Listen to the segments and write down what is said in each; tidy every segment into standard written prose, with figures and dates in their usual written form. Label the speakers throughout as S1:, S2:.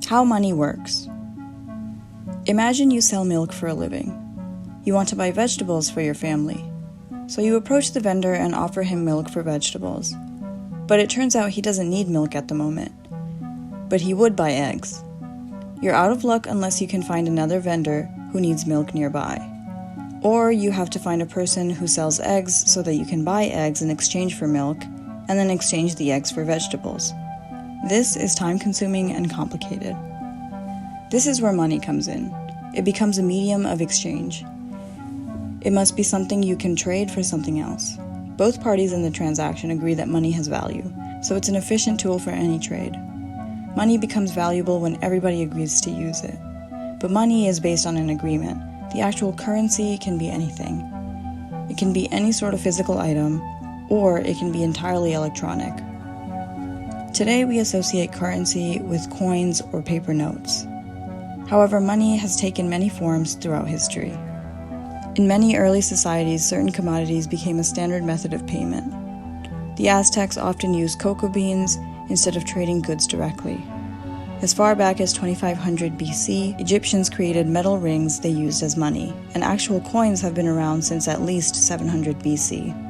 S1: How money works. Imagine you sell milk for a living. You want to buy vegetables for your family. So you approach the vendor and offer him milk for vegetables. But it turns out he doesn't need milk at the moment. But he would buy eggs. You're out of luck unless you can find another vendor who needs milk nearby. Or you have to find a person who sells eggs so that you can buy eggs in exchange for milk, and then exchange the eggs for vegetables. This is time-consuming and complicated. This is where money comes in. It becomes a medium of exchange. It must be something you can trade for something else. Both parties in the transaction agree that money has value, so it's an efficient tool for any trade. Money becomes valuable when everybody agrees to use it. But money is based on an agreement. The actual currency can be anything. It can be any sort of physical item, or it can be entirely electronic. Today we associate currency with coins or paper notes. However, money has taken many forms throughout history. In many early societies, certain commodities became a standard method of payment. The Aztecs often used cocoa beans instead of trading goods directly. As far back as 2500 BC, Egyptians created metal rings they used as money, and actual coins have been around since at least 700 BC.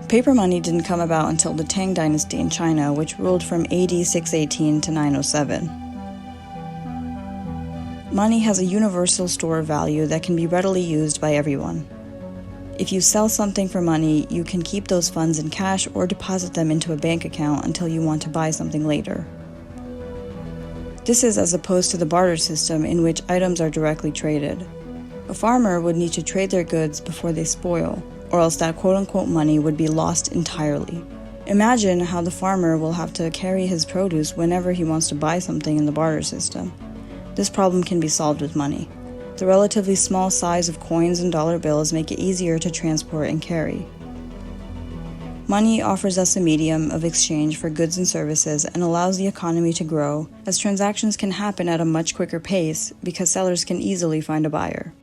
S1: Paper money didn't come about until the Tang dynasty in China, which ruled from AD 618 to 907. Money has a universal store of value that can be readily used by everyone. If you sell something for money, you can keep those funds in cash or deposit them into a bank account until you want to buy something later. This is as opposed to the barter system in which items are directly traded. A farmer would need to trade their goods before they spoil, or else that quote-unquote money would be lost entirely. Imagine how the farmer will have to carry his produce whenever he wants to buy something in the barter system. This problem can be solved with money. The relatively small size of coins and dollar bills make it easier to transport and carry. Money offers us a medium of exchange for goods and services and allows the economy to grow, as transactions can happen at a much quicker pace because sellers can easily find a buyer.